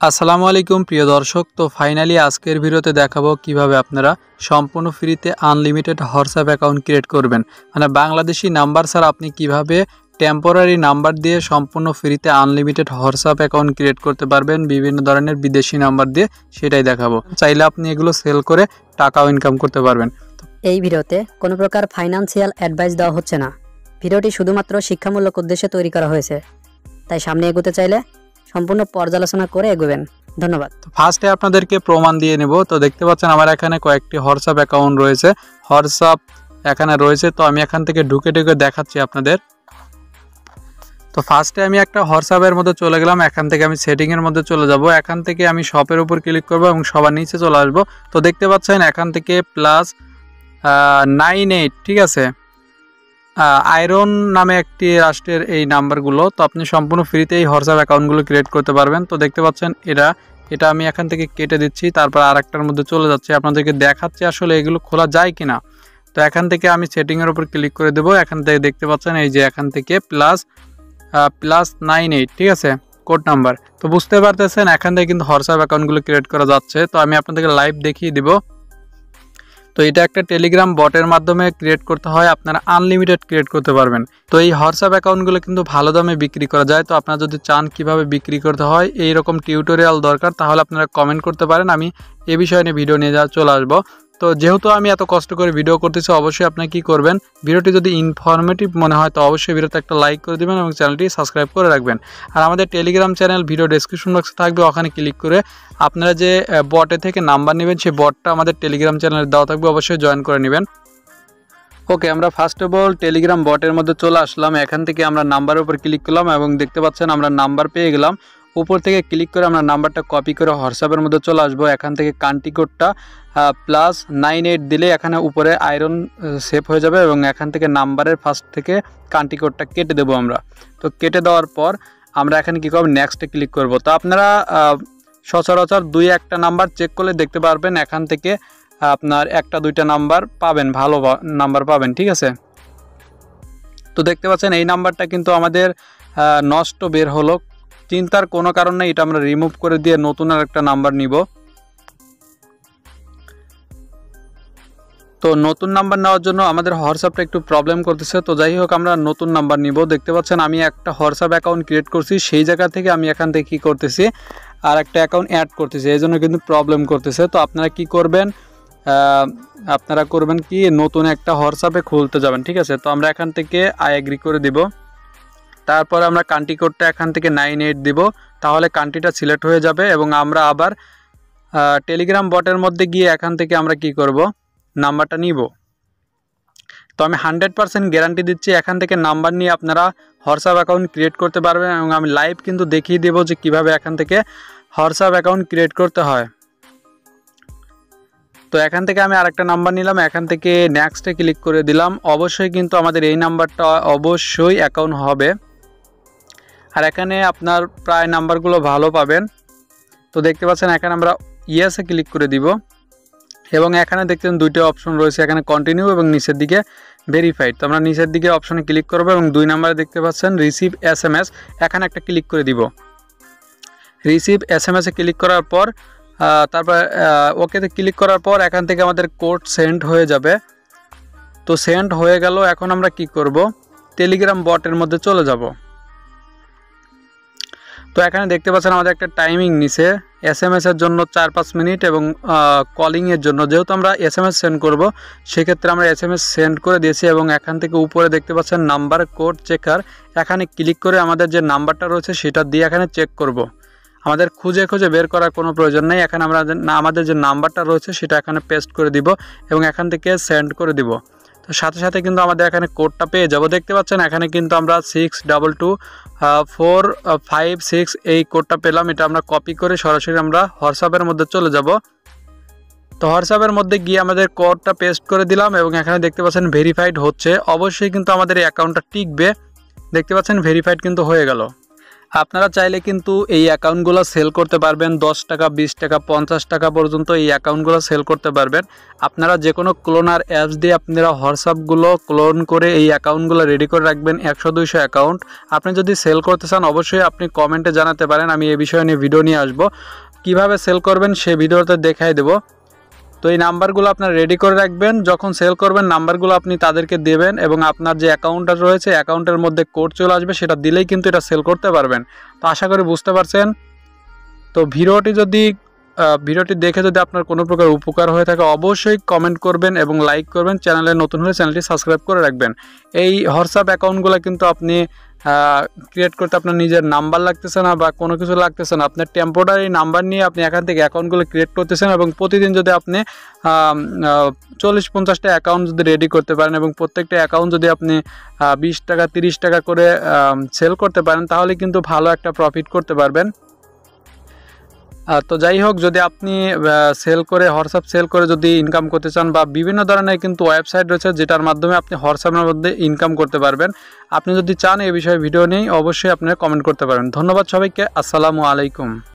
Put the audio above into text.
আসসালামু আলাইকুম প্রিয় দর্শক। তো ফাইনালি আজকের ভিডিওতে দেখাবো কিভাবে আপনারা সম্পূর্ণ ফ্রিতে আনলিমিটেড হোয়াটসঅ্যাপ অ্যাকাউন্ট ক্রিয়েট করবেন। মানে বাংলাদেশি নাম্বার ছাড়া আপনি কিভাবে টেম্পোরারি নাম্বার দিয়ে সম্পূর্ণ ফ্রিতে আনলিমিটেড হোয়াটসঅ্যাপ অ্যাকাউন্ট ক্রিয়েট করতে পারবেন বিভিন্ন ধরনের বিদেশি নাম্বার দিয়ে, সেটাই দেখাবো। চাইলে আপনি এগুলো সেল করে টাকাও ইনকাম করতে পারবেন। এই ভিডিওতে কোনো প্রকার ফাইনান্সিয়াল অ্যাডভাইস দেওয়া হচ্ছে না। ভিডিওটি শুধুমাত্র শিক্ষামূলক উদ্দেশ্যে তৈরি করা হয়েছে, তাই সামনে এগোতে চাইলে সম্পূর্ণ পর্যালোচনা করে এগোবেন। ধন্যবাদ। তো ফার্স্টে আপনাদেরকে প্রমাণ দিয়ে নেব। তো দেখতে পাচ্ছেন আমার এখানে কয়েকটি হোয়াটসঅ্যাপ অ্যাকাউন্ট রয়েছে, হোয়াটসঅ্যাপ এখানে রয়েছে। তো আমি এখান থেকে ঢুকে দেখাচ্ছি আপনাদের। তো ফার্স্টে আমি একটা হোয়াটসঅ্যাপের মধ্যে চলে গেলাম। এখান থেকে আমি সেটিংয়ের মধ্যে চলে যাব। এখান থেকে আমি শপের উপর ক্লিক করব এবং সবার নিচে চলে আসব। তো দেখতে পাচ্ছেন এখান থেকে +98, ঠিক আছে, আয়রন নামে একটি রাষ্ট্রের এই নাম্বারগুলো। তো আপনি সম্পূর্ণ ফ্রিতে এই হোয়াটসঅ্যাপ অ্যাকাউন্টগুলো ক্রিয়েট করতে পারবেন। তো দেখতে পাচ্ছেন এটা আমি এখান থেকে কেটে দিচ্ছি, তারপর আরেকটার মধ্যে চলে যাচ্ছে, আপনাদেরকে দেখাচ্ছি আসলে এগুলো খোলা যায় কিনা। তো এখান থেকে আমি সেটিংয়ের উপর ক্লিক করে দেবো। এখান থেকে দেখতে পাচ্ছেন এই যে এখান থেকে +98, ঠিক আছে, কোড নাম্বার। তো বুঝতে পারতেছেন এখান থেকে কিন্তু হোয়াটসঅ্যাপ অ্যাকাউন্টগুলো ক্রিয়েট করা যাচ্ছে। তো আমি আপনাদেরকে লাইভ দেখিয়ে দিব। তো এটা একটা টেলিগ্রাম বটের মাধ্যমে ক্রিয়েট করতে হয়, আপনারা আনলিমিটেড ক্রিয়েট করতে পারবেন। তো এই হোয়াটসঅ্যাপ অ্যাকাউন্টগুলো কিন্তু ভালো দামে বিক্রি করা যায়। তো আপনারা যদি চান কিভাবে বিক্রি করতে হয় এই রকম টিউটোরিয়াল দরকার, তাহলে আপনারা কমেন্ট করতে পারেন, আমি এ বিষয়ে নিয়ে ভিডিও নিয়ে চলে আসবো। তো যেহেতু আমি এত কষ্ট করে ভিডিও করতেছি, অবশ্যই আপনি কি করবেন, ভিডিওটি যদি ইনফরমেটিভ মনে হয় তো অবশ্যই ভিডিওতে একটা লাইক করে দেবেন এবং চ্যানেলটি সাবস্ক্রাইব করে রাখবেন। আর আমাদের টেলিগ্রাম চ্যানেল ভিডিও ডেসক্রিপশন বক্সে থাকবে, ওখানে ক্লিক করে আপনারা যে বটে থেকে নাম্বার নেবেন সেই বটটা আমাদের টেলিগ্রাম চ্যানেলে দেওয়া থাকবে, অবশ্যই জয়েন করে নেবেন। ওকে, আমরা ফার্স্ট অফ অল টেলিগ্রাম বটের মধ্যে চলে আসলাম। এখান থেকে আমরা নাম্বারের উপর ক্লিক করলাম এবং দেখতে পাচ্ছেন আমরা নাম্বার পেয়ে গেলাম। উপর থেকে ক্লিক করে আমরা নাম্বারটা কপি করে হোয়াটসঅ্যাপের মধ্যে চলে আসবো। এখান থেকে কান্ট্রি কোডটা +98 দিলে এখানে উপরে আয়রন সেভ হয়ে যাবে এবং এখান থেকে নাম্বারের ফার্স্ট থেকে কান্ট্রি কোডটা কেটে দেবো আমরা। তো কেটে দেওয়ার পর আমরা এখানে কী করব, নেক্সটে ক্লিক করব। তো আপনারা সচরাচর 2-1টা নাম্বার চেক করলে দেখতে পারবেন এখান থেকে আপনার 1-2টা নাম্বার পাবেন, ভালো নাম্বার পাবেন, ঠিক আছে। তো দেখতে পাচ্ছেন এই নাম্বারটা কিন্তু আমাদের নষ্ট বের হলো, চিন্তার কোনো কারণ নেই, এটা আমরা রিমুভ করে দিয়ে নতুন আর একটা নাম্বার নিব। তো নতুন নাম্বার নেওয়ার জন্য আমাদের হোয়াটসঅ্যাপটা একটু প্রবলেম করতেছে। তো যাই হোক, আমরা নতুন নাম্বার নিব। দেখতে পাচ্ছেন আমি একটা হোয়াটসঅ্যাপ অ্যাকাউন্ট ক্রিয়েট করছি, সেই জায়গা থেকে আমি এখান থেকে কী করতেছি, আর একটা অ্যাকাউন্ট অ্যাড করতেছি, এই জন্য কিন্তু প্রবলেম করতেছে। তো আপনারা কি করবেন, আপনারা করবেন কি, নতুন একটা হোয়াটসঅ্যাপে খুলতে যাবেন, ঠিক আছে। তো আমরা এখান থেকে আই এগ্রি করে দিব। তারপর আমরা কান্ট্রি কোডটা এখান থেকে 98 দিব, তাহলে কান্ট্রিটা সিলেক্ট হয়ে যাবে এবং আমরা আবার টেলিগ্রাম বটের মধ্যে গিয়ে এখান থেকে আমরা কি করব, নাম্বারটা নিব। তো আমি 100% গ্যারান্টি দিচ্ছি এখান থেকে নাম্বার নিয়ে আপনারা হোয়াটসঅ্যাপ অ্যাকাউন্ট ক্রিয়েট করতে পারবেন এবং আমি লাইভ কিন্তু দেখিয়ে দেবো যে কিভাবে এখান থেকে হোয়াটসঅ্যাপ অ্যাকাউন্ট ক্রিয়েট করতে হয়। তো এখান থেকে আমি আরেকটা নাম্বার নিলাম, এখান থেকে নেক্সটে ক্লিক করে দিলাম। অবশ্যই কিন্তু আমাদের এই নাম্বারটা অবশ্যই অ্যাকাউন্ট হবে, আর এখানে আপনার প্রায় নাম্বারগুলো ভালো পাবেন। তো দেখতে পাচ্ছেন এখানে আমরা ইয়েসে ক্লিক করে দিব এবং এখানে দেখছেন 2টা অপশন রয়েছে, এখানে কন্টিনিউ এবং নিচের দিকে ভেরিফাইড। তো আমরা নিচের দিকে অপশনে ক্লিক করব এবং 2 নম্বরে দেখতে পাচ্ছেন রিসিভ SMS, এখানে একটা ক্লিক করে দিব। রিসিভ SMS এ ক্লিক করার পর তারপর ওকেতে ক্লিক করার পর এখান থেকে আমাদের কোড সেন্ড হয়ে যাবে। তো সেন্ড হয়ে গেল। এখন আমরা কি করব, টেলিগ্রাম বটের মধ্যে চলে যাব। তো এখানে দেখতে পাচ্ছেন আমাদের একটা টাইমিং নিছে, SMS এর জন্য 4-5 মিনিট এবং কলিংয়ের জন্য, যেহেতু আমরা SMS সেন্ড করব সেক্ষেত্রে আমরা SMS সেন্ড করে দিয়েছি। এবং এখান থেকে উপরে দেখতে পাচ্ছেন নাম্বার কোড চেকার, এখানে ক্লিক করে আমাদের যে নাম্বারটা রয়েছে সেটা দিয়ে এখানে চেক করব। আমাদের খুঁজে বের করার কোনো প্রয়োজন নেই, এখানে আমরা আমাদের যে নাম্বারটা রয়েছে সেটা এখানে পেস্ট করে দিব এবং এখান থেকে সেন্ড করে দিব। তো সাথে সাথে কিন্তু আমাদের এখানে কোডটা পেয়ে যাব। দেখতে পাচ্ছেন এখানে কিন্তু আমরা 622456 এই কোডটা পেলাম। এটা আমরা কপি করে সরাসরি আমরা হোয়াটসঅ্যাপের মধ্যে চলে যাব। তো হোয়াটসঅ্যাপের মধ্যে গিয়ে আমাদের কোডটা পেস্ট করে দিলাম এবং এখানে দেখতে পাচ্ছেন ভেরিফাইড হচ্ছে। অবশ্যই কিন্তু আমাদের এই অ্যাকাউন্টটা টিকবে। দেখতে পাচ্ছেন ভেরিফাইড কিন্তু হয়ে গেল। আপনারা চাইলে কিন্তু এই অ্যাকাউন্টগুলো সেল করতে পারবেন 10 টাকা 20 টাকা 50 টাকা পর্যন্ত এই অ্যাকাউন্টগুলো সেল করতে পারবেন। আপনারা যে কোনো ক্লোনার অ্যাপস দিয়ে আপনারা হোয়াটসঅ্যাপগুলো ক্লোন করে এই অ্যাকাউন্টগুলো রেডি করে রাখবেন 100-200 অ্যাকাউন্ট। আপনি যদি সেল করতে চান অবশ্যই আপনি কমেন্টে জানাতে পারেন, আমি এই বিষয়ে নিয়ে ভিডিও নিয়ে আসবো। কিভাবে সেল করবেন সে ভিডিওতে দেখাই দেবো। তো এই নাম্বারগুলো আপনারা রেডি করে রাখবেন, যখন সেল করবেন নাম্বারগুলো আপনি তাদেরকে দেবেন এবং আপনার যে অ্যাকাউন্টটা রয়েছে অ্যাকাউন্টের মধ্যে কোড চলে আসবে, সেটা দিলেই কিন্তু এটা সেল করতে পারবেন। তো আশা করি বুঝতে পারছেন। তো ভিডিওটি দেখে যদি আপনার কোনো প্রকার উপকার হয়ে থাকে অবশ্যই কমেন্ট করবেন এবং লাইক করবেন। চ্যানেলে নতুন হলে চ্যানেলটি সাবস্ক্রাইব করে রাখবেন। এই হোয়াটসঅ্যাপ অ্যাকাউন্টগুলো কিন্তু আপনি ক্রিয়েট করতে আপনার নিজের নাম্বার লাগতেছে না বা কোনো কিছু লাগতেছে না, আপনার টেম্পোরারি নাম্বার নিয়ে আপনি এখান থেকে অ্যাকাউন্টগুলো ক্রিয়েট করতেছেন এবং প্রতিদিন যদি আপনি 40-50টা অ্যাকাউন্ট যদি রেডি করতে পারেন এবং প্রত্যেকটা অ্যাকাউন্ট যদি আপনি 20 টাকা 30 টাকা করে সেল করতে পারেন তাহলে কিন্তু ভালো একটা প্রফিট করতে পারবেন। তো যাই হোক, যদি আপনি সেল করে হোয়াটসঅ্যাপ সেল করে যদি ইনকাম করতে চান বা বিভিন্ন ধরনের কিন্তু ওয়েবসাইট রয়েছে যেটার মাধ্যমে আপনি হোয়াটসঅ্যাপের মধ্যে ইনকাম করতে পারবেন, আপনি যদি চান এই বিষয়ে ভিডিও নিয়ে অবশ্যই আপনারা কমেন্ট করতে পারেন। ধন্যবাদ সবাইকে, আসসালামু আলাইকুম।